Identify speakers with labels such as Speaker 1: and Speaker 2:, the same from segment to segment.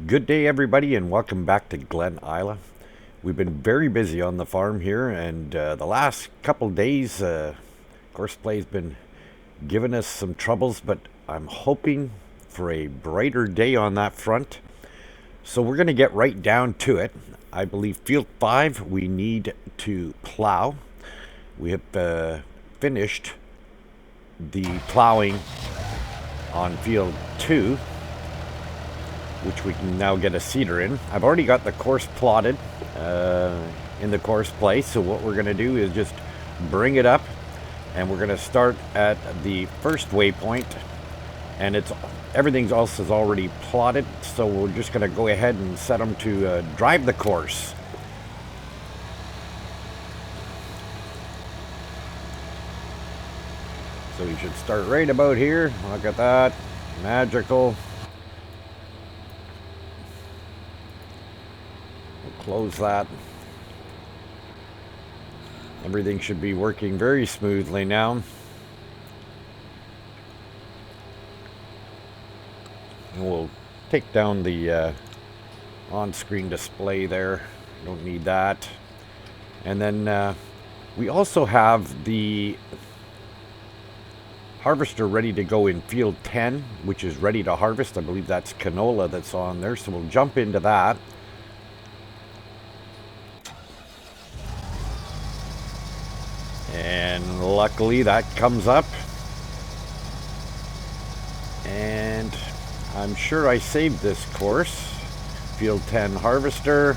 Speaker 1: Good day, everybody, and welcome back to Glen Isla. We've been very busy on the farm here, and the last couple days, Courseplay has been giving us some troubles, but I'm hoping for a brighter day on that front. So we're going to get right down to it. I believe Field 5, we need to plow. We have finished the plowing on Field 2, which we can now get a seeder in. I've already got the course plotted in the Courseplay, so what we're going to do is just bring it up, and we're going to start at the first waypoint, and everything's also already plotted, so we're just going to go ahead and set them to drive the course. So we should start right about here. Look at that, magical. Close that. Everything should be working very smoothly now. And we'll take down the on-screen display there. Don't need that. And then we also have the harvester ready to go in Field 10, which is ready to harvest. I believe that's canola that's on there, so we'll jump into that. And luckily that comes up, and I'm sure I saved this course. Field 10 harvester.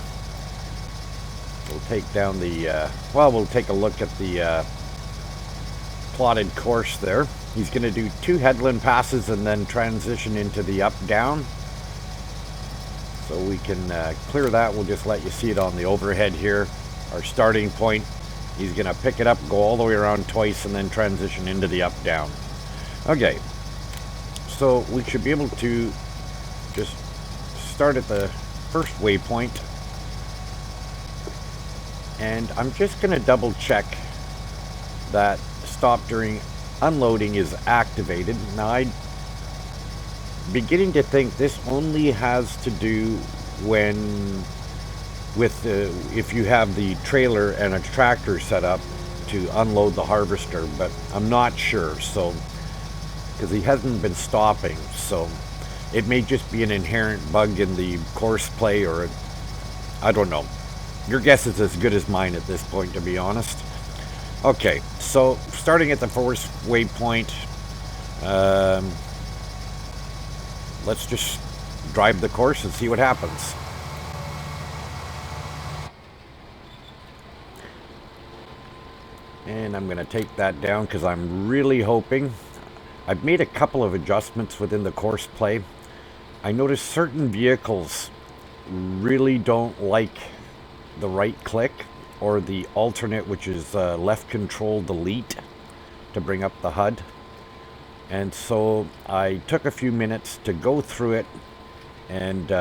Speaker 1: We'll take down the we'll take a look at the plotted course there. He's going to do 2 headland passes and then transition into the up down, so we can clear that. We'll just let you see it on the overhead here, our starting point. He's going to pick it up, go all the way around twice, and then transition into the up-down. Okay, so we should be able to just start at the first waypoint. And I'm just going to double check that stop during unloading is activated. Now, I'm beginning to think this only has to do with if you have the trailer and a tractor set up to unload the harvester, but I'm not sure, so because he hasn't been stopping, so it may just be an inherent bug in the Courseplay, or I don't know. Your guess is as good as mine at this point, to be honest. Okay, so starting at the first waypoint, let's just drive the course and see what happens. And I'm going to take that down because I'm really hoping. I've made a couple of adjustments within the Courseplay. I noticed certain vehicles really don't like the right click or the alternate, which is left control delete to bring up the HUD. And so I took a few minutes to go through it and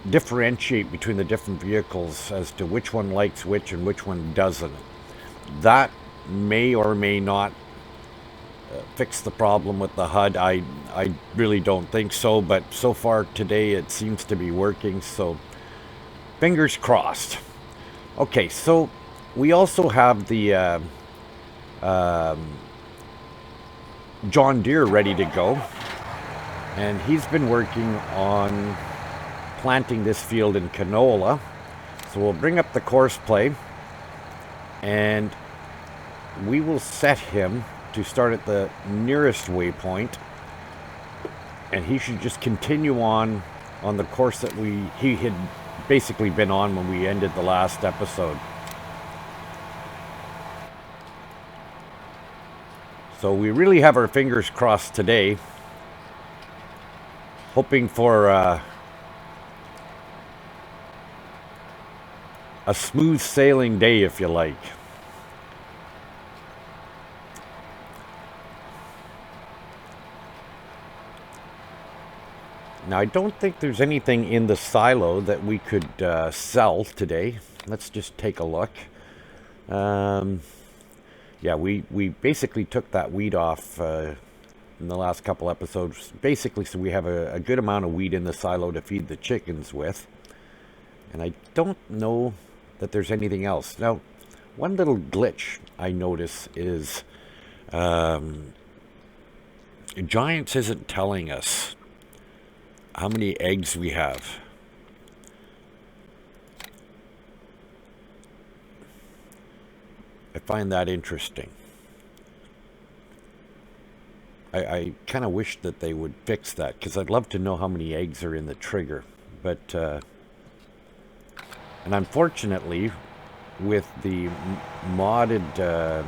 Speaker 1: differentiate between the different vehicles as to which one likes which and which one doesn't. That may or may not fix the problem with the HUD. I really don't think so, but so far today it seems to be working, so fingers crossed. Okay, so we also have the John Deere ready to go, and he's been working on planting this field in canola. So we'll bring up the Courseplay, and we will set him to start at the nearest waypoint, and he should just continue on the course that he had basically been on when we ended the last episode. So we really have our fingers crossed today, hoping for a smooth sailing day, if you like. Now, I don't think there's anything in the silo that we could sell today. Let's just take a look. Yeah, we basically took that weed off in the last couple episodes, basically so we have a good amount of wheat in the silo to feed the chickens with. And I don't know that there's anything else. Now, one little glitch I notice is Giants isn't telling us how many eggs we have. I find that interesting. I kind of wish that they would fix that, because I'd love to know how many eggs are in the trigger. But, and unfortunately, with the modded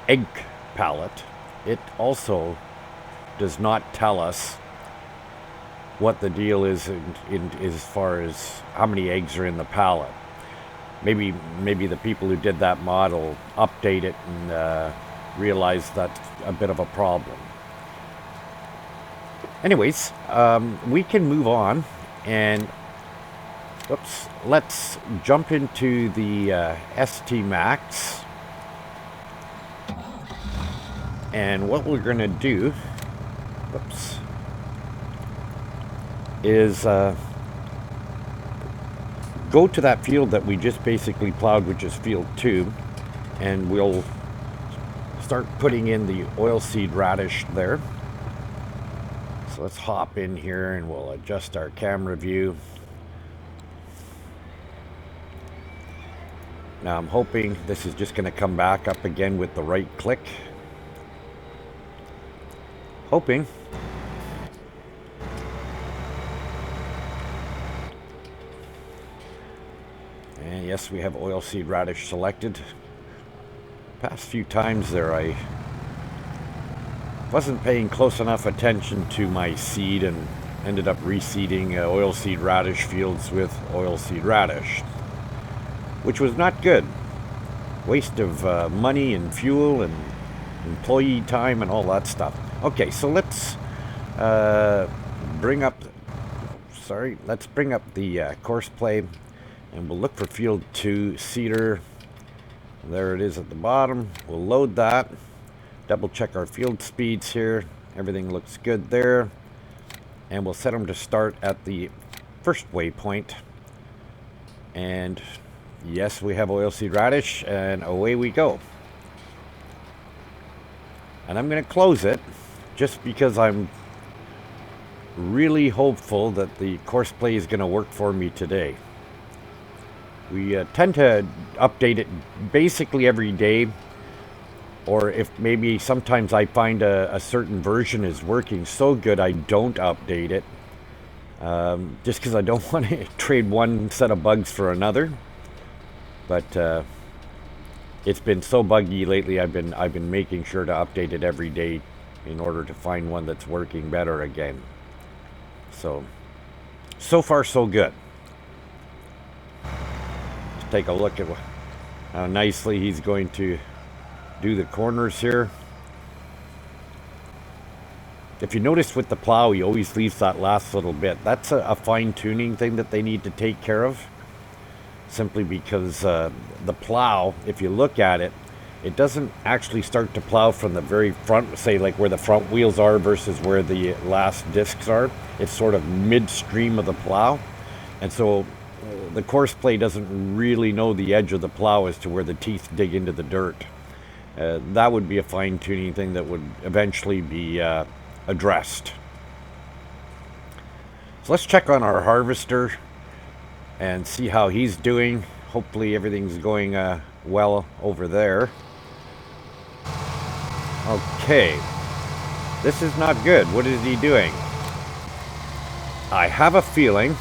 Speaker 1: egg palette, it also does not tell us what the deal is in as far as how many eggs are in the palette. Maybe the people who did that model update it and realize that's a bit of a problem. Anyways, we can move on, and let's jump into the ST Max. And what we're going to do is go to that field that we just basically plowed, which is field 2, and we'll start putting in the oilseed radish there. So let's hop in here and we'll adjust our camera view. Now I'm hoping this is just going to come back up again with the right click. Hoping. And yes, we have oilseed radish selected. Past few times there I wasn't paying close enough attention to my seed and ended up reseeding oilseed radish fields with oilseed radish, which was not good. Waste of money and fuel and employee time and all that stuff. Okay, so let's bring up the course play, and we'll look for field 2 cedar. There it is at the bottom. We'll load that. Double check our field speeds here. Everything looks good there. And we'll set them to start at the first waypoint. And yes, we have oilseed radish, and away we go. And I'm going to close it just because I'm really hopeful that the course play is going to work for me today. We tend to update it basically every day. Or if maybe sometimes I find a certain version is working so good I don't update it. Just because I don't want to trade one set of bugs for another. But it's been so buggy lately, I've been making sure to update it every day in order to find one that's working better again. So far so good. Let's take a look at how nicely he's going to do the corners here. If you notice with the plow, he always leaves that last little bit. That's a fine-tuning thing that they need to take care of. Simply because the plow, if you look at it, it doesn't actually start to plow from the very front, say like where the front wheels are versus where the last discs are. It's sort of midstream of the plow. And so the course play doesn't really know the edge of the plow as to where the teeth dig into the dirt. That would be a fine-tuning thing that would eventually be addressed. So let's check on our harvester and see how he's doing. Hopefully everything's going well over there. Okay, this is not good. What is he doing? I have a feeling.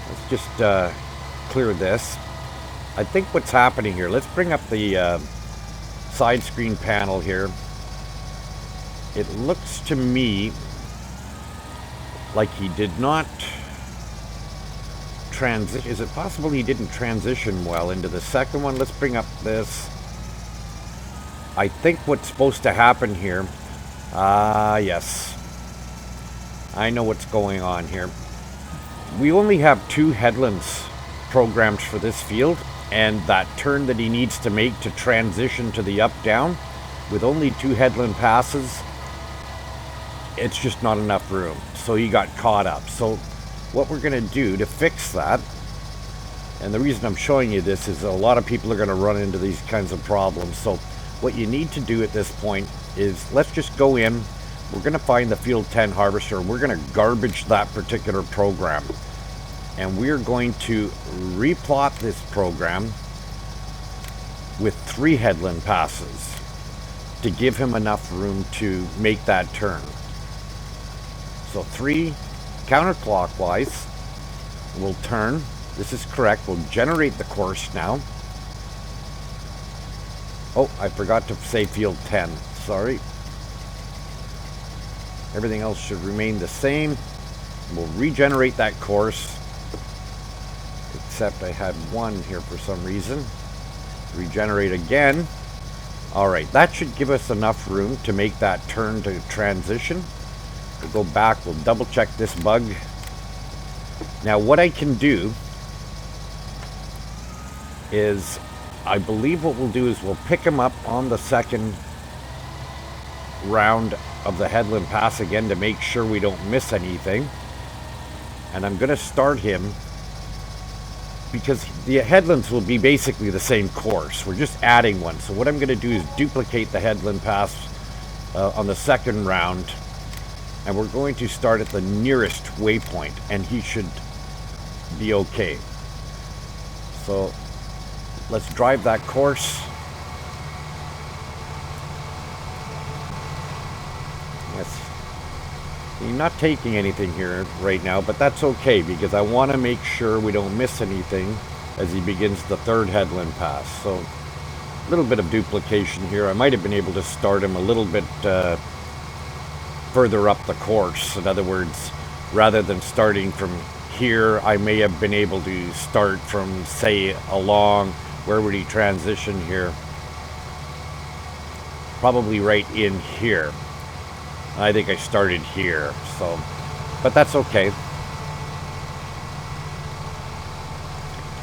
Speaker 1: Let's just clear this. I think what's happening here, let's bring up the side screen panel here. It looks to me like he did not transition. Is it possible he didn't transition well into the second one? Let's bring up this. I think what's supposed to happen here, yes, I know what's going on here. We only have 2 headlands programmed for this field, and that turn that he needs to make to transition to the up-down, with only 2 headland passes, it's just not enough room. So he got caught up. So what we're going to do to fix that, and the reason I'm showing you this is a lot of people are going to run into these kinds of problems. So what you need to do at this point is, let's just go in. We're going to find the Field 10 harvester. We're going to garbage that particular program. And we're going to replot this program with 3 headland passes to give him enough room to make that turn. So 3 counterclockwise will turn. This is correct. We'll generate the course now. Oh, I forgot to say Field 10. Sorry. Everything else should remain the same. We'll regenerate that course. Except I had one here for some reason. Regenerate again. Alright, that should give us enough room to make that turn to transition. We'll go back, we'll double check this bug. Now what I can do is, I believe what we'll do is we'll pick him up on the second round of the headland pass again to make sure we don't miss anything. And I'm going to start him, because the headlands will be basically the same course. We're just adding one. So what I'm going to do is duplicate the headland pass on the second round, and we're going to start at the nearest waypoint, and he should be okay. So let's drive that course. Yes. You're not taking anything here right now, but that's okay, because I want to make sure we don't miss anything as he begins the third headland pass. So a little bit of duplication here. I might have been able to start him a little bit further up the course. In other words, rather than starting from here, I may have been able to start from, say, along, where would he transition here? Probably right in here. I think I started here, so, but that's okay.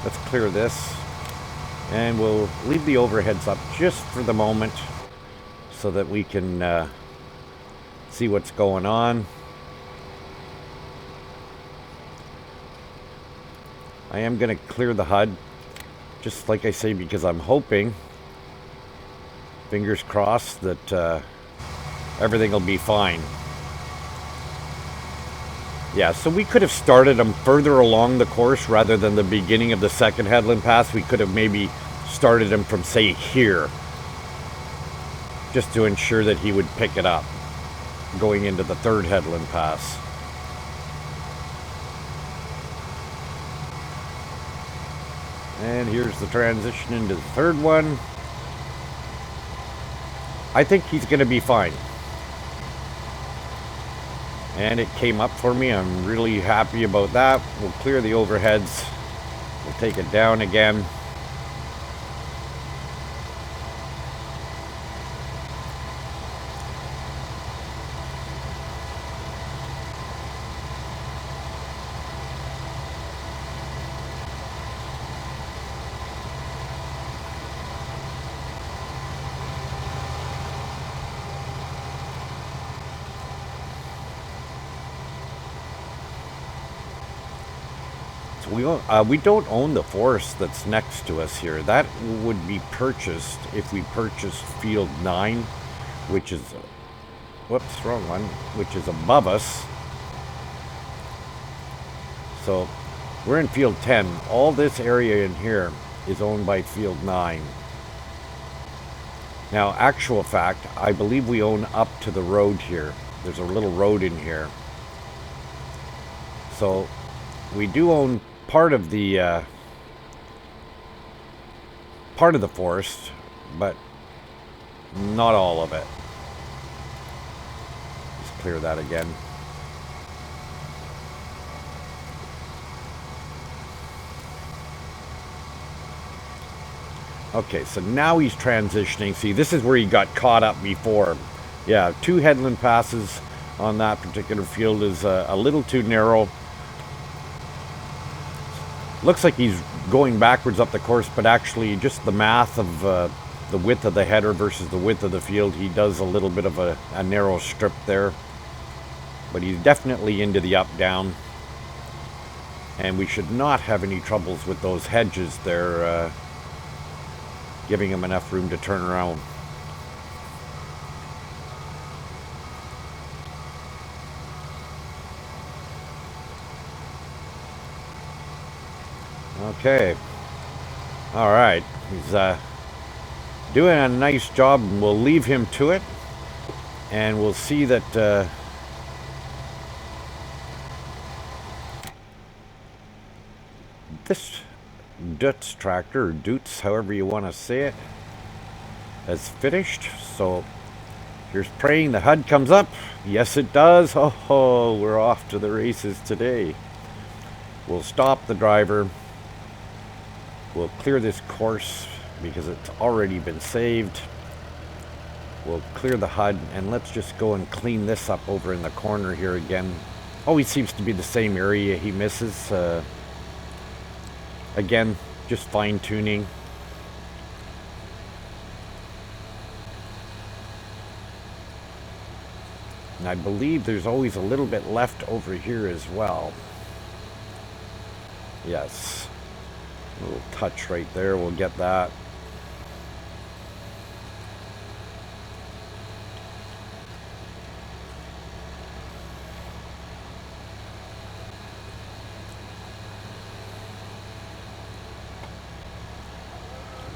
Speaker 1: Let's clear this, and we'll leave the overheads up just for the moment so that we can see what's going on. I am going to clear the HUD, just like I say, because I'm hoping, fingers crossed, that everything will be fine. Yeah, so we could have started them further along the course rather than the beginning of the second headland pass. We could have maybe started him from, say, here, just to ensure that he would pick it up going into the third headland pass. And here's the transition into the third one. I think he's going to be fine. And it came up for me. I'm really happy about that. We'll clear the overheads. We'll take it down again. We don't own the forest that's next to us here. That would be purchased if we purchased Field 9, which is, whoops, wrong one, which is above us. So we're in Field 10. All this area in here is owned by Field 9. Now, actual fact, I believe we own up to the road here. There's a little road in here. So we do own part of the forest, but not all of it. Let's clear that again. Okay, so now he's transitioning. See, this is where he got caught up before. Yeah, 2 headland passes on that particular field is a little too narrow. Looks like he's going backwards up the course, but actually just the math of the width of the header versus the width of the field, he does a little bit of a narrow strip there. but he's definitely into the up-down, and we should not have any troubles with those hedges there, giving him enough room to turn around. Okay. All right. He's doing a nice job, and we'll leave him to it. And we'll see that this Dutz tractor, or Dutz, however you want to say it, has finished. So here's praying the HUD comes up. Yes, it does. Oh, we're off to the races today. We'll stop the driver. We'll clear this course because it's already been saved. We'll clear the HUD, and let's just go and clean this up over in the corner here again. Always seems to be the same area he misses. Again, just fine-tuning. And I believe there's always a little bit left over here as well. Yes. A little touch right there, we'll get that.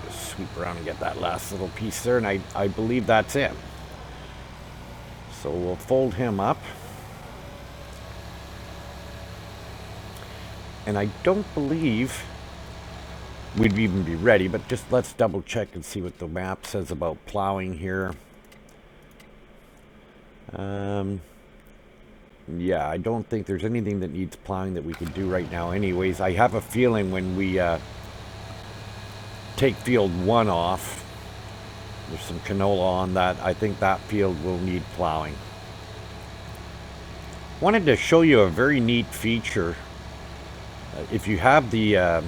Speaker 1: Just sweep around and get that last little piece there, and I believe that's it. So we'll fold him up. And I don't believe we'd even be ready, but just let's double check and see what the map says about plowing here. Yeah, I don't think there's anything that needs plowing that we could do right now anyways. I have a feeling when we take field 1 off, there's some canola on that, I think that field will need plowing. Wanted to show you a very neat feature. If you have the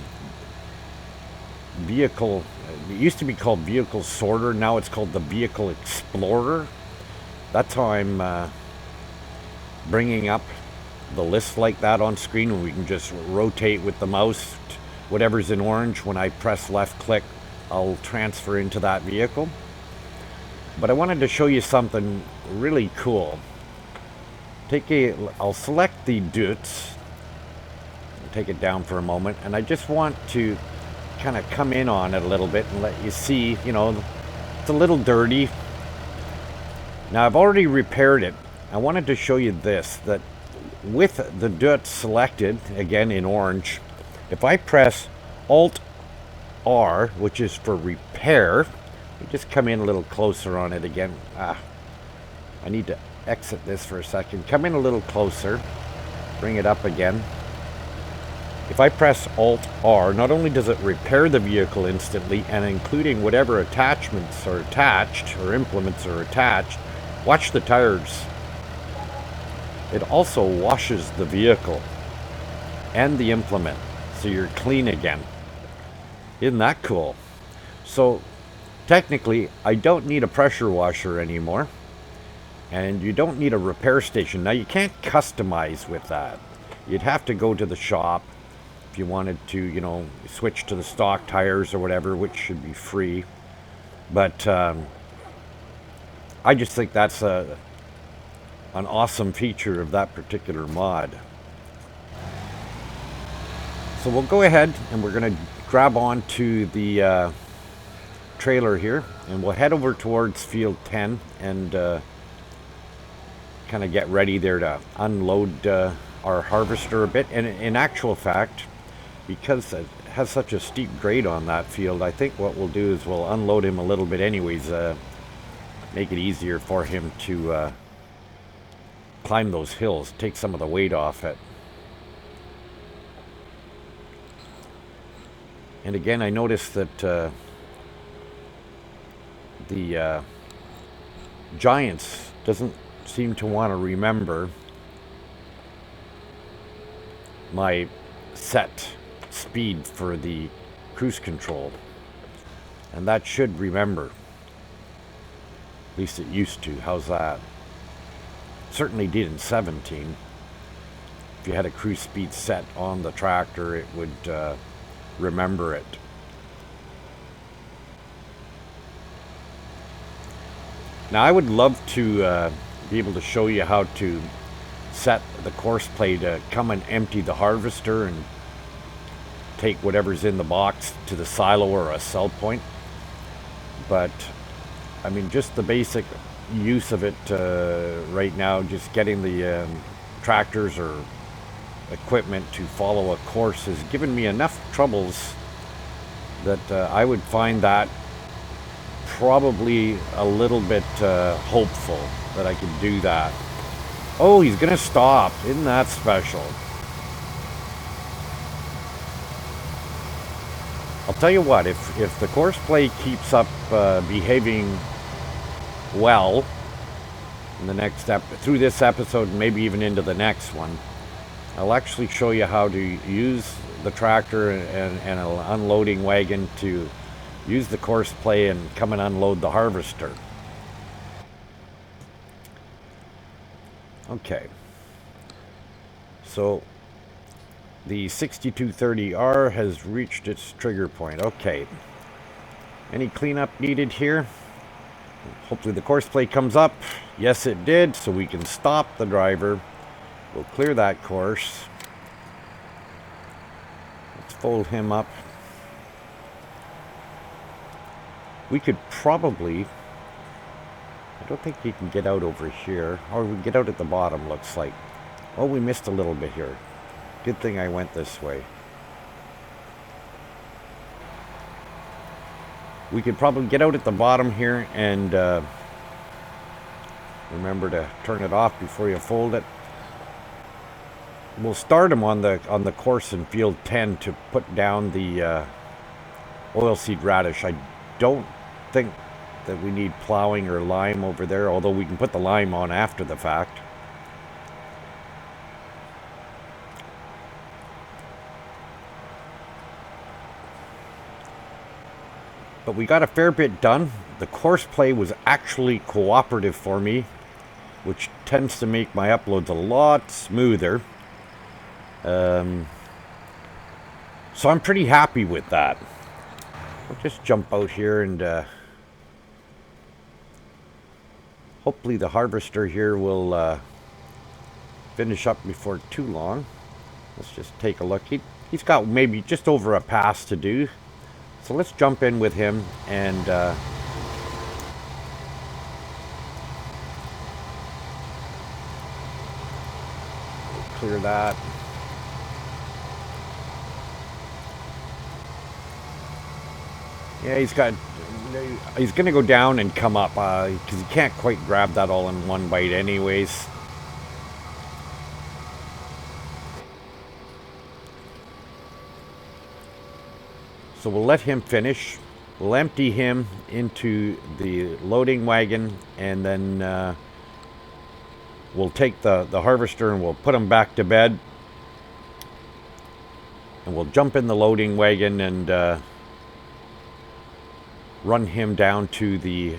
Speaker 1: vehicle, it used to be called vehicle sorter, now it's called the vehicle explorer. That's how I'm bringing up the list like that on screen, and we can just rotate with the mouse. Whatever's in orange, when I press left click, I'll transfer into that vehicle. But I wanted to show you something really cool. I'll select the Dutz, take it down for a moment, and I just want to kind of come in on it a little bit and let you see, you know, it's a little dirty. Now I've already repaired it. I wanted to show you this, that with the Dutz selected, again in orange, if I press Alt R, which is for repair, you just come in a little closer on it again. I need to exit this for a second. Come in a little closer, bring it up again. If I press Alt R, not only does it repair the vehicle instantly, and including whatever attachments are attached or implements are attached, watch the tires. It also washes the vehicle and the implement, so you're clean again. Isn't that cool? So technically, I don't need a pressure washer anymore, and you don't need a repair station. Now you can't customize with that. You'd have to go to the shop if you wanted to, you know, switch to the stock tires or whatever, which should be free. But I just think that's an awesome feature of that particular mod. So we'll go ahead and we're going to grab onto the trailer here, and we'll head over towards field 10 and kind of get ready there to unload our harvester a bit. And in actual fact, because it has such a steep grade on that field, I think what we'll do is we'll unload him a little bit anyways, make it easier for him to climb those hills, take some of the weight off it. And again, I noticed that the Giants doesn't seem to want to remember my set speed for the cruise control, and that should remember. At least it used to. How's that? certainly did in 17. If you had a cruise speed set on the tractor, it would remember it. Now I would love to be able to show you how to set the course play to come and empty the harvester and take whatever's in the box to the silo or a sell point. But I mean, just the basic use of it right now, just getting the tractors or equipment to follow a course has given me enough troubles that I would find that probably a little bit hopeful that I could do that. Oh, he's gonna stop. Isn't that special? I'll tell you what, if the course play keeps up behaving well in the next step through this episode and maybe even into the next one, I'll actually show you how to use the tractor and an unloading wagon to use the course play and come and unload the harvester. Okay, so the 6230R has reached its trigger point. Okay, any cleanup needed here? Hopefully the course play comes up. Yes, it did, so we can stop the driver. We'll clear that course. Let's fold him up. We could probably, I don't think he can get out over here, or we get out at the bottom, looks like. Oh, we missed a little bit here. Good thing I went this way. We could probably get out at the bottom here and remember to turn it off before you fold it. We'll start him on the course in field 10 to put down the oilseed radish. I don't think that we need plowing or lime over there, although we can put the lime on after the fact. But we got a fair bit done. The course play was actually cooperative for me, which tends to make my uploads a lot smoother. So I'm pretty happy with that. I'll just jump out here and hopefully the harvester here will finish up before too long. Let's just take a look. He's got maybe just over a pass to do. So let's jump in with him and clear that. Yeah, he's going to go down and come up because he can't quite grab that all in one bite anyways. So we'll let him finish. We'll empty him into the loading wagon, and then we'll take the harvester and we'll put him back to bed. And we'll jump in the loading wagon and run him down to the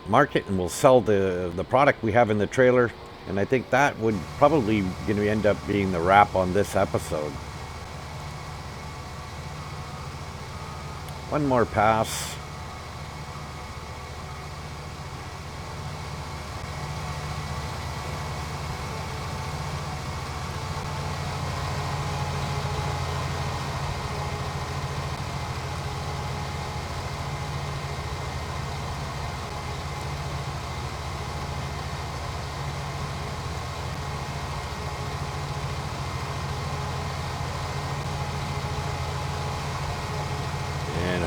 Speaker 1: market, and we'll sell the product we have in the trailer. And I think that would probably going to end up being the wrap on this episode. One more pass.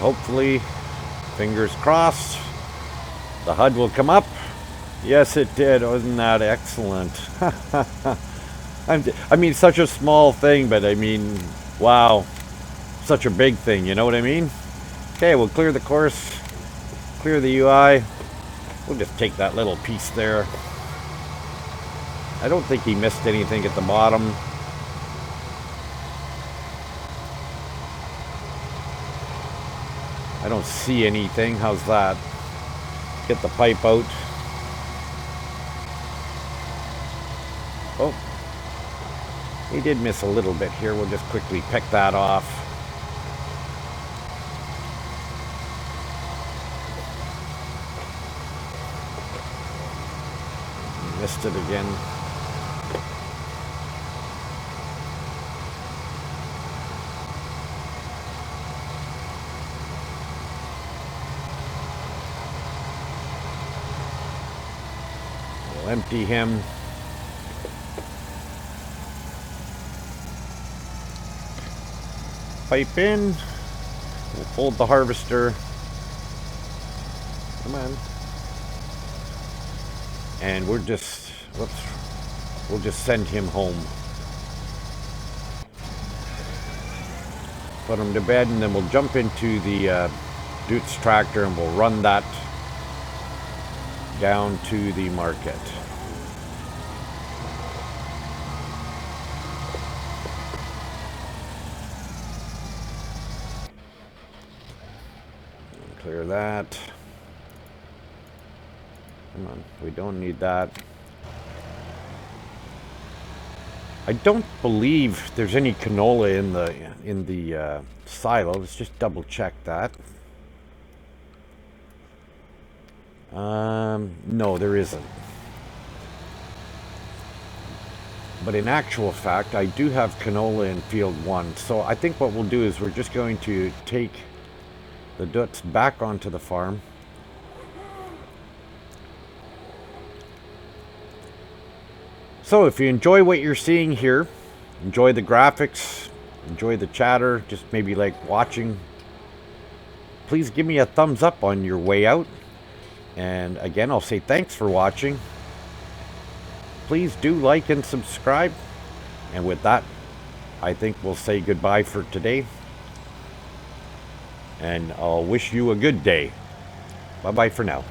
Speaker 1: Hopefully, fingers crossed, the HUD will come up. Yes, it did. Wasn't that excellent? I mean, such a small thing, but I mean, wow, such a big thing, you know what I mean? Okay, we'll clear the course, clear the UI. We'll just take that little piece there. I don't think he missed anything at the bottom. I don't see anything. How's that? Get the pipe out. He did miss a little bit here. We'll just quickly pick that off. Missed it again. We'll empty him. Pipe in. We'll fold the harvester. Come on. And we'll just send him home. Put him to bed, and then we'll jump into the Dutz tractor and we'll run that down to the market. Clear that. Come on, we don't need that. I don't believe there's any canola in the silo. Let's just double check that. No, there isn't. But in actual fact, I do have canola in field 1. So I think what we'll do is we're just going to take the Dutz back onto the farm. So if you enjoy what you're seeing here, enjoy the graphics, enjoy the chatter, just maybe like watching, please give me a thumbs up on your way out. And again, I'll say thanks for watching. Please do like and subscribe. And with that, I think we'll say goodbye for today. And I'll wish you a good day. Bye-bye for now.